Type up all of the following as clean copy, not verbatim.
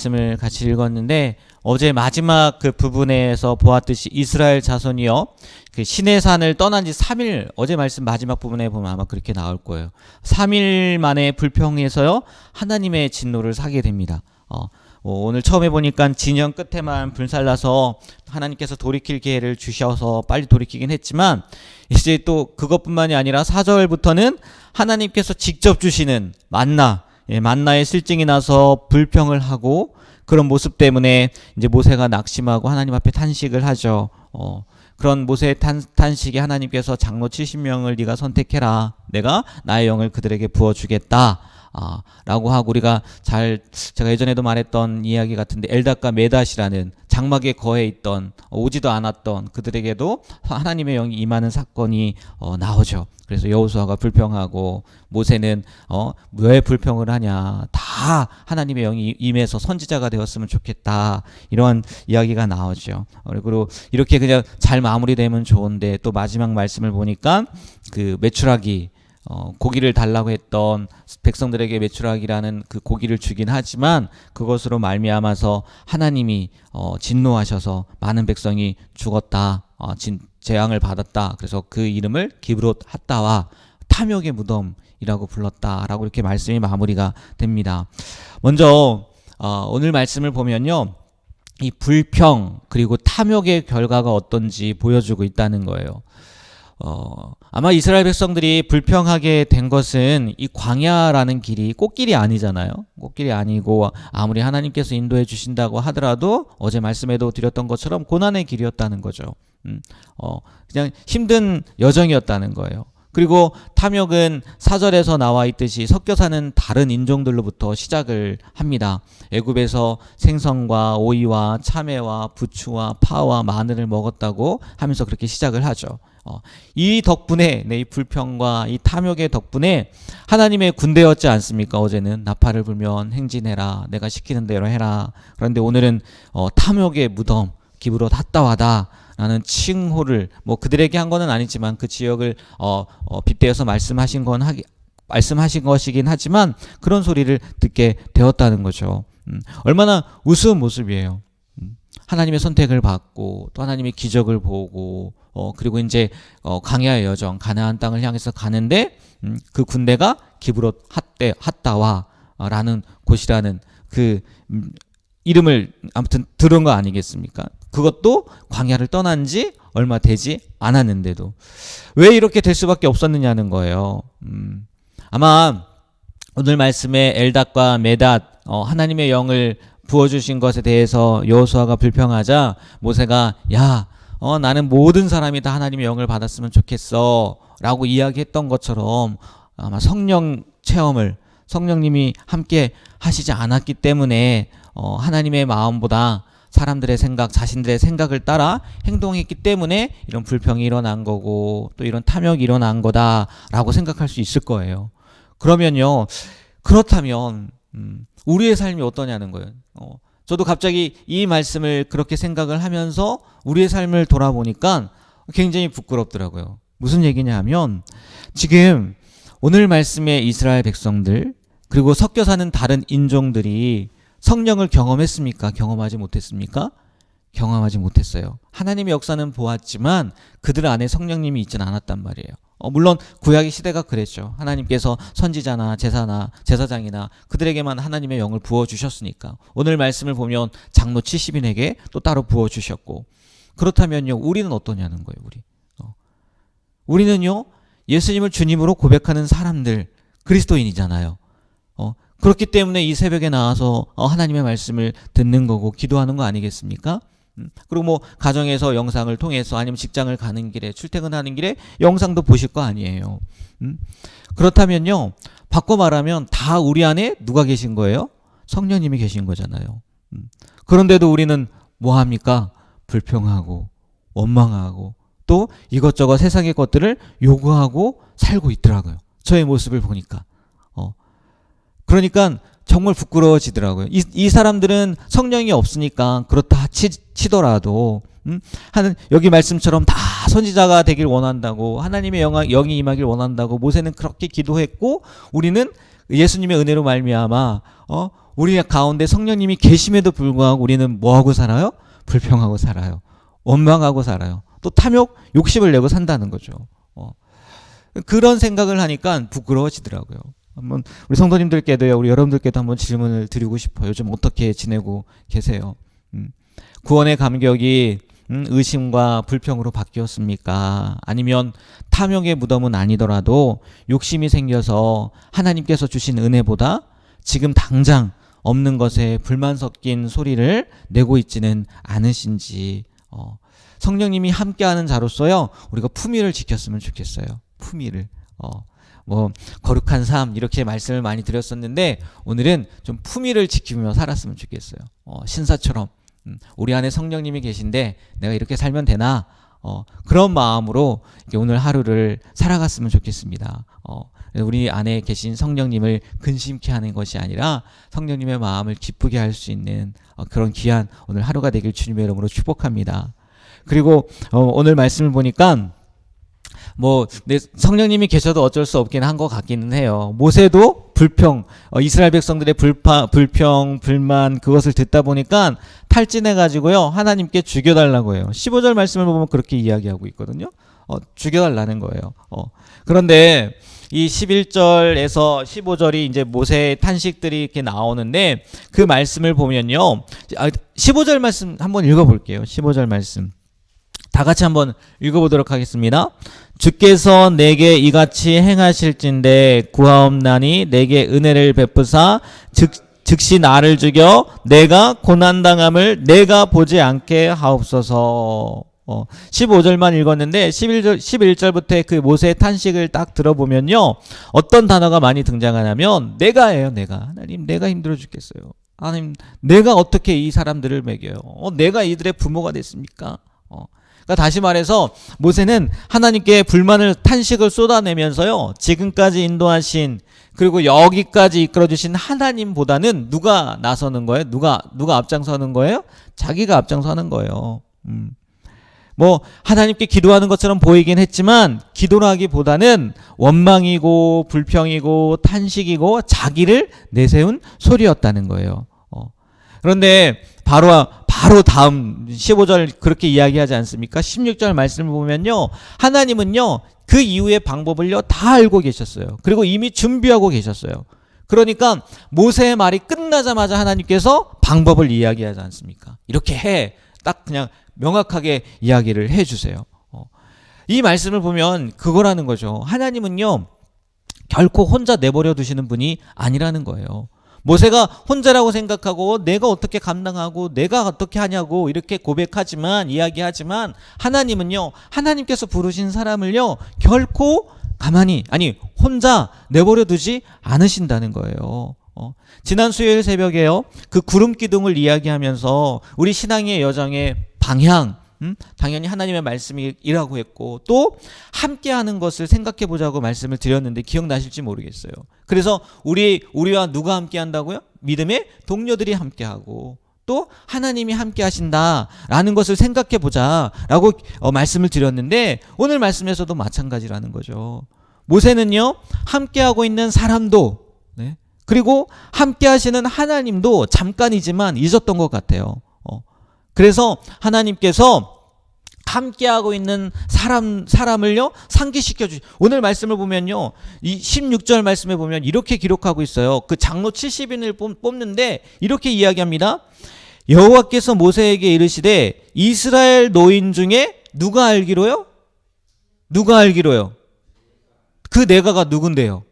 말씀을 같이 읽었는데 어제 마지막 그 부분에서 보았듯이 이스라엘 자손이요 그 시내산을 떠난 지 3일, 어제 말씀 마지막 부분에 보면 아마 그렇게 나올 거예요. 3일 만에 불평해서요 하나님의 진노를 사게 됩니다. 오늘 처음에 보니까 진영 끝에만 불살라서 하나님께서 돌이킬 기회를 주셔서 빨리 돌이키긴 했지만, 이제 또 그것뿐만이 아니라 4절부터는 하나님께서 직접 주시는 만나의 실증이 나서 불평을 하고, 그런 모습 때문에 이제 모세가 낙심하고 하나님 앞에 탄식을 하죠. 그런 모세의 탄식에 하나님께서 장로 70명을 네가 선택해라, 내가 나의 영을 그들에게 부어주겠다 라고 하고, 우리가 제가 예전에도 말했던 이야기 같은데 엘닷과 메닷이라는 장막에 거해 있던 오지도 않았던 그들에게도 하나님의 영이 임하는 사건이 나오죠. 그래서 여호수아가 불평하고 모세는 왜 불평을 하냐, 다 하나님의 영이 임해서 선지자가 되었으면 좋겠다, 이런 이야기가 나오죠. 그리고 이렇게 그냥 잘 마무리되면 좋은데, 또 마지막 말씀을 보니까 그 메추라기, 고기를 달라고 했던 백성들에게 메추라기라는 그 고기를 주긴 하지만 그것으로 말미암아서 하나님이 진노하셔서 많은 백성이 죽었다, 재앙을 받았다. 그래서 그 이름을 기브롯 핫다와 탐욕의 무덤이라고 불렀다라고 이렇게 말씀이 마무리가 됩니다. 먼저 오늘 말씀을 보면요, 이 불평 그리고 탐욕의 결과가 어떤지 보여주고 있다는 거예요. 아마 이스라엘 백성들이 불평하게 된 것은 이 광야라는 길이 꽃길이 아니잖아요. 꽃길이 아니고 아무리 하나님께서 인도해 주신다고 하더라도 어제 말씀에도 드렸던 것처럼 고난의 길이었다는 거죠. 그냥 힘든 여정이었다는 거예요. 그리고 탐욕은 4절에서 나와 있듯이 섞여 사는 다른 인종들로부터 시작을 합니다. 애굽에서 생선과 오이와 참외와 부추와 파와 마늘을 먹었다고 하면서 그렇게 시작을 하죠. 이 덕분에, 이 불평과 이 탐욕의 덕분에 하나님의 군대였지 않습니까? 어제는 나팔을 불면 행진해라, 내가 시키는 대로 해라. 그런데 오늘은 탐욕의 무덤, 기브롯 핫다와다 라는 칭호를 그들에게 한 거는 아니지만 그 지역을 빗대어서 말씀하신 것이긴 하지만 그런 소리를 듣게 되었다는 거죠. 얼마나 우스운 모습이에요. 하나님의 선택을 받고 또 하나님의 기적을 보고 그리고 이제 광야의 여정, 가나안 땅을 향해서 가는데 그 군대가 기브롯 핫다와라는 곳이라는 그 이름을 아무튼 들은 거 아니겠습니까? 그것도 광야를 떠난 지 얼마 되지 않았는데도 왜 이렇게 될 수밖에 없었느냐는 거예요. 아마 오늘 말씀에 엘닷과 메닷, 하나님의 영을 부어주신 것에 대해서 여호수아가 불평하자 모세가 나는 모든 사람이 다 하나님의 영을 받았으면 좋겠어 라고 이야기했던 것처럼 아마 성령 체험을 성령님이 함께 하시지 않았기 때문에 하나님의 마음보다 사람들의 생각, 자신들의 생각을 따라 행동했기 때문에 이런 불평이 일어난 거고 또 이런 탐욕이 일어난 거다라고 생각할 수 있을 거예요. 그렇다면 우리의 삶이 어떠냐는 거예요. 저도 갑자기 이 말씀을 그렇게 생각을 하면서 우리의 삶을 돌아보니까 굉장히 부끄럽더라고요. 무슨 얘기냐 하면, 지금 오늘 말씀의 이스라엘 백성들 그리고 섞여 사는 다른 인종들이 성령을 경험했습니까? 경험하지 못했습니까? 경험하지 못했어요. 하나님의 역사는 보았지만 그들 안에 성령님이 있지는 않았단 말이에요. 물론 구약의 시대가 그랬죠. 하나님께서 선지자나 제사장이나 그들에게만 하나님의 영을 부어주셨으니까. 오늘 말씀을 보면 장로 70인에게 또 따로 부어주셨고. 그렇다면요, 우리는 어떠냐는 거예요. 우리는요, 예수님을 주님으로 고백하는 사람들, 그리스도인이잖아요. 그렇기 때문에 이 새벽에 나와서 하나님의 말씀을 듣는 거고 기도하는 거 아니겠습니까? 그리고 가정에서 영상을 통해서 아니면 직장을 가는 길에, 출퇴근하는 길에 영상도 보실 거 아니에요. 그렇다면요, 바꿔 말하면 다 우리 안에 누가 계신 거예요? 성령님이 계신 거잖아요. 그런데도 우리는 뭐 합니까? 불평하고 원망하고 또 이것저것 세상의 것들을 요구하고 살고 있더라고요. 저의 모습을 보니까. 그러니까 정말 부끄러워지더라고요. 이 사람들은 성령이 없으니까 그렇다 치더라도 여기 말씀처럼 다 선지자가 되길 원한다고, 하나님의 영이 임하길 원한다고 모세는 그렇게 기도했고, 우리는 예수님의 은혜로 말미암아 우리 가운데 성령님이 계심에도 불구하고 우리는 뭐하고 살아요? 불평하고 살아요. 원망하고 살아요. 또 탐욕, 욕심을 내고 산다는 거죠. 그런 생각을 하니까 부끄러워지더라고요. 한번 우리 성도님들께도요, 우리 여러분들께도 한번 질문을 드리고 싶어요. 요즘 어떻게 지내고 계세요? 구원의 감격이 의심과 불평으로 바뀌었습니까? 아니면 탐욕의 무덤은 아니더라도 욕심이 생겨서 하나님께서 주신 은혜보다 지금 당장 없는 것에 불만 섞인 소리를 내고 있지는 않으신지, 성령님이 함께하는 자로서요, 우리가 품위를 지켰으면 좋겠어요. 품위를. 뭐 거룩한 삶 이렇게 말씀을 많이 드렸었는데 오늘은 좀 품위를 지키며 살았으면 좋겠어요. 신사처럼 우리 안에 성령님이 계신데 내가 이렇게 살면 되나? 그런 마음으로 오늘 하루를 살아갔으면 좋겠습니다. 우리 안에 계신 성령님을 근심케 하는 것이 아니라 성령님의 마음을 기쁘게 할 수 있는 그런 귀한 오늘 하루가 되길 주님의 이름으로 축복합니다. 그리고 오늘 말씀을 보니까 뭐 성령님이 계셔도 어쩔 수 없긴 한 것 같기는 해요. 모세도 불평, 이스라엘 백성들의 불평, 불만 그것을 듣다 보니까 탈진해가지고요 하나님께 죽여달라고 해요. 15절 말씀을 보면 그렇게 이야기하고 있거든요. 죽여달라는 거예요. 그런데 이 11절에서 15절이 이제 모세의 탄식들이 이렇게 나오는데 그 말씀을 보면요, 15절 말씀 한번 읽어볼게요. 15절 말씀 다 같이 한번 읽어보도록 하겠습니다. 주께서 내게 이같이 행하실진대 구하옵나니 내게 은혜를 베푸사 즉시 나를 죽여 내가 고난당함을 내가 보지 않게 하옵소서. 15절만 읽었는데 11절부터 그 모세의 탄식을 딱 들어보면요, 어떤 단어가 많이 등장하냐면 내가예요. 내가. 하나님, 내가 힘들어 죽겠어요. 하나님, 내가 어떻게 이 사람들을 먹여요? 내가 이들의 부모가 됐습니까? 그러니까 다시 말해서 모세는 하나님께 불만을, 탄식을 쏟아내면서요, 지금까지 인도하신 그리고 여기까지 이끌어주신 하나님보다는 누가 나서는 거예요? 누가 앞장서는 거예요? 자기가 앞장서는 거예요. 뭐 하나님께 기도하는 것처럼 보이긴 했지만 기도라기보다는 원망이고 불평이고 탄식이고 자기를 내세운 소리였다는 거예요. 그런데 바로 다음 15절 그렇게 이야기하지 않습니까? 16절 말씀을 보면요, 하나님은요 그 이후의 방법을요 다 알고 계셨어요. 그리고 이미 준비하고 계셨어요. 그러니까 모세의 말이 끝나자마자 하나님께서 방법을 이야기하지 않습니까? 이렇게 해, 딱 그냥 명확하게 이야기를 해주세요. 이 말씀을 보면 그거라는 거죠. 하나님은요 결코 혼자 내버려 두시는 분이 아니라는 거예요. 모세가 혼자라고 생각하고 내가 어떻게 감당하고 내가 어떻게 하냐고 이렇게 고백하지만, 이야기하지만 하나님은요, 하나님께서 부르신 사람을요 결코 가만히, 아니 혼자 내버려 두지 않으신다는 거예요. 지난 수요일 새벽에요 그 구름 기둥을 이야기하면서 우리 신앙의 여정의 방향, 당연히 하나님의 말씀이라고 했고 또 함께하는 것을 생각해 보자고 말씀을 드렸는데 기억나실지 모르겠어요. 그래서 우리와 누가 함께한다고요? 믿음의 동료들이 함께하고 또 하나님이 함께하신다라는 것을 생각해 보자라고 말씀을 드렸는데 오늘 말씀에서도 마찬가지라는 거죠. 모세는요 함께하고 있는 사람도, 네, 그리고 함께하시는 하나님도 잠깐이지만 잊었던 것 같아요. 그래서 하나님께서 함께하고 있는 사람을요 상기시켜 주시. 오늘 말씀을 보면요, 이 16절 말씀에 보면 이렇게 기록하고 있어요. 그 장로 70인을 뽑는데 이렇게 이야기합니다. 여호와께서 모세에게 이르시되 이스라엘 노인 중에 누가 알기로요? 누가 알기로요? 그 내가가 누군데요?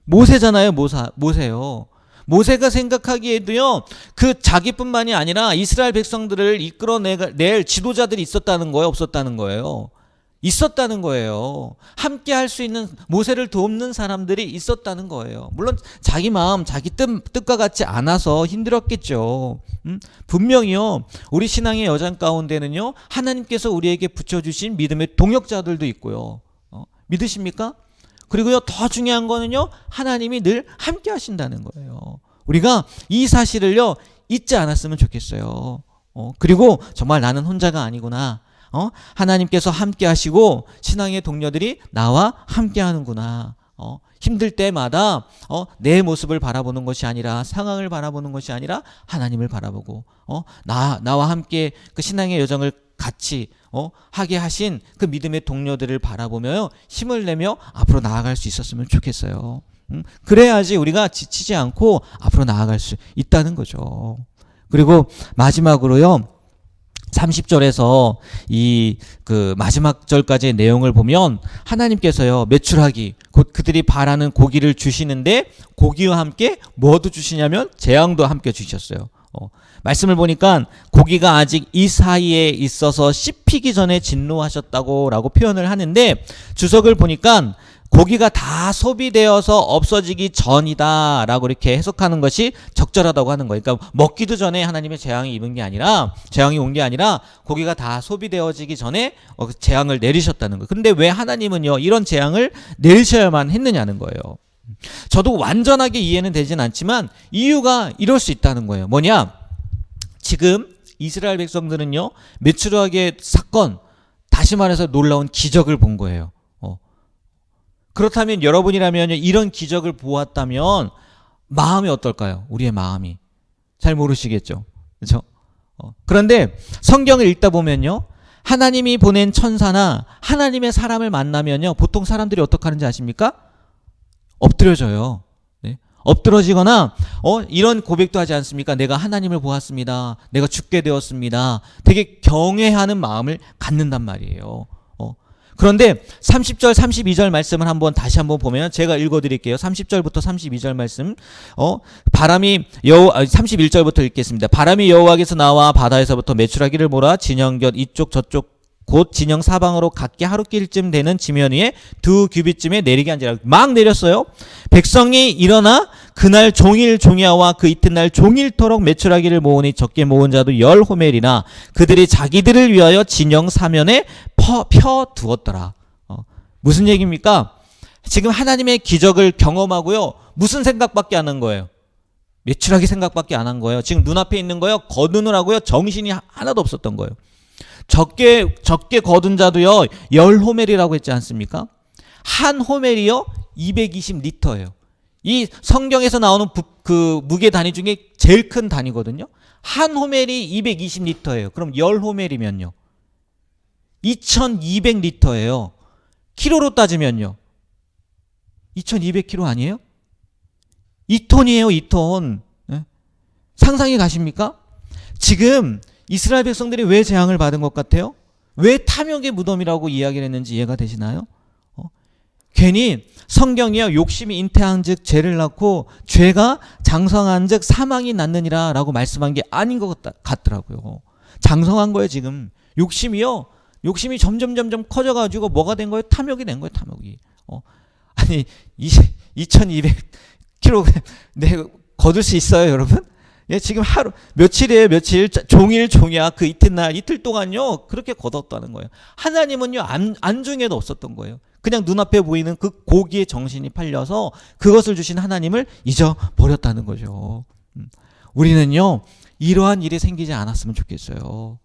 모세잖아요. 모세요. 모세가 생각하기에도요 그 자기뿐만이 아니라 이스라엘 백성들을 이끌어낼 지도자들이 있었다는 거예요? 없었다는 거예요? 있었다는 거예요. 함께 할 수 있는, 모세를 돕는 사람들이 있었다는 거예요. 물론 자기 마음, 자기 뜻과 같지 않아서 힘들었겠죠. 분명히요 우리 신앙의 여정 가운데는요 하나님께서 우리에게 붙여주신 믿음의 동역자들도 있고요. 믿으십니까? 그리고요 더 중요한 거는요 하나님이 늘 함께 하신다는 거예요. 우리가 이 사실을요 잊지 않았으면 좋겠어요. 그리고 정말 나는 혼자가 아니구나. 하나님께서 함께 하시고 신앙의 동료들이 나와 함께 하는구나. 힘들 때마다 내 모습을 바라보는 것이 아니라 상황을 바라보는 것이 아니라 하나님을 바라보고 나와 함께 그 신앙의 여정을 같이 하게 하신 그 믿음의 동료들을 바라보며 힘을 내며 앞으로 나아갈 수 있었으면 좋겠어요. 그래야지 우리가 지치지 않고 앞으로 나아갈 수 있다는 거죠. 그리고 마지막으로요. 30절에서 이 그 마지막 절까지의 내용을 보면 하나님께서요, 메추라기 곧 그들이 바라는 고기를 주시는데 고기와 함께 뭐도 주시냐면 재앙도 함께 주셨어요. 말씀을 보니까 고기가 아직 이 사이에 있어서 씹히기 전에 진노하셨다고라고 표현을 하는데, 주석을 보니까 고기가 다 소비되어서 없어지기 전이다라고 이렇게 해석하는 것이 적절하다고 하는 거예요. 그러니까 먹기도 전에 하나님의 재앙이 온 게 아니라 고기가 다 소비되어지기 전에 재앙을 내리셨다는 거예요. 근데 왜 하나님은요 이런 재앙을 내리셔야만 했느냐는 거예요. 저도 완전하게 이해는 되진 않지만 이유가 이럴 수 있다는 거예요. 뭐냐? 지금 이스라엘 백성들은요 메추라기의 사건, 다시 말해서 놀라운 기적을 본 거예요. 그렇다면 여러분이라면요 이런 기적을 보았다면 마음이 어떨까요? 우리의 마음이 잘 모르시겠죠, 그렇죠? 그런데 성경을 읽다 보면요 하나님이 보낸 천사나 하나님의 사람을 만나면요 보통 사람들이 어떻게 하는지 아십니까? 엎드려져요. 네? 엎드러지거나 이런 고백도 하지 않습니까? 내가 하나님을 보았습니다. 내가 죽게 되었습니다. 되게 경외하는 마음을 갖는단 말이에요. 그런데 30절 32절 말씀을 다시 한번 보면 제가 읽어드릴게요. 30절부터 32절 말씀. 31절부터 읽겠습니다. 바람이 여호와께서 나와 바다에서부터 메추라기를 몰아 진영 곁 이쪽 저쪽 곧 진영 사방으로 각기 하루길쯤 되는 지면 위에 2규빗쯤에 내리게 한지라. 막 내렸어요. 백성이 일어나 그날 종일 종야와 그 이튿날 종일토록 메추라기를 모으니 적게 모은 자도 10호멜이나 그들이 자기들을 위하여 진영 사면에 펴 두었더라. 무슨 얘기입니까? 지금 하나님의 기적을 경험하고요 무슨 생각밖에 안 한 거예요? 메추라기 생각밖에 안 한 거예요. 지금 눈앞에 있는 거요 거두느라고요 정신이 하나도 없었던 거예요. 적게 거둔 자도요 10호멜이라고 했지 않습니까? 한 호멜이요 220리터예요. 이 성경에서 나오는 그 무게 단위 중에 제일 큰 단위거든요. 한 호멜이 220리터예요. 그럼 10호멜이면요 2200리터예요. 키로로 따지면요 2200kg 아니에요? 2톤이에요 2톤. 네? 상상이 가십니까? 지금 이스라엘 백성들이 왜 재앙을 받은 것 같아요? 왜 탐욕의 무덤이라고 이야기를 했는지 이해가 되시나요? 괜히 성경이요 욕심이 잉태한 즉 죄를 낳고 죄가 장성한 즉 사망이 낳느니라 라고 말씀한 게 아닌 것 같더라고요. 장성한 거예요. 지금 욕심이 점점 커져가지고 뭐가 된 거예요? 탐욕이 된 거예요. 탐욕이. 아니 2200kg 내가 거둘 수 있어요 여러분? 예, 지금 하루 며칠이에요. 며칠 종일 종야 그 이틀 동안요 그렇게 거뒀다는 거예요. 하나님은요 안중에도 없었던 거예요. 그냥 눈앞에 보이는 그 고기에 정신이 팔려서 그것을 주신 하나님을 잊어버렸다는 거죠. 우리는요 이러한 일이 생기지 않았으면 좋겠어요.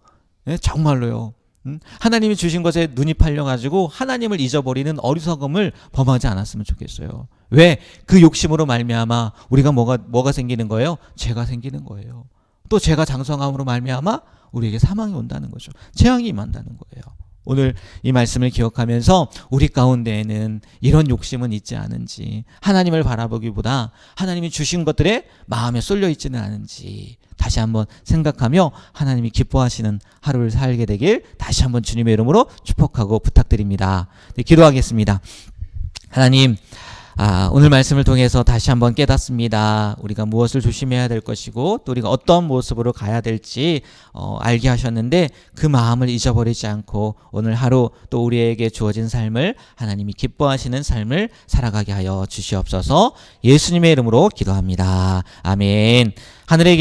네, 정말로요. 하나님이 주신 것에 눈이 팔려가지고 하나님을 잊어버리는 어리석음을 범하지 않았으면 좋겠어요. 왜? 그 욕심으로 말미암아 우리가 뭐가 생기는 거예요? 죄가 생기는 거예요. 또 죄가 장성함으로 말미암아 우리에게 사망이 온다는 거죠. 재앙이 임한다는 거예요. 오늘 이 말씀을 기억하면서 우리 가운데에는 이런 욕심은 있지 않은지, 하나님을 바라보기보다 하나님이 주신 것들에 마음에 쏠려 있지는 않은지 다시 한번 생각하며 하나님이 기뻐하시는 하루를 살게 되길 다시 한번 주님의 이름으로 축복하고 부탁드립니다. 네, 기도하겠습니다. 하나님, 오늘 말씀을 통해서 다시 한번 깨닫습니다. 우리가 무엇을 조심해야 될 것이고 또 우리가 어떤 모습으로 가야 될지 알게 하셨는데 그 마음을 잊어버리지 않고 오늘 하루 또 우리에게 주어진 삶을 하나님이 기뻐하시는 삶을 살아가게 하여 주시옵소서. 예수님의 이름으로 기도합니다. 아멘. 하늘에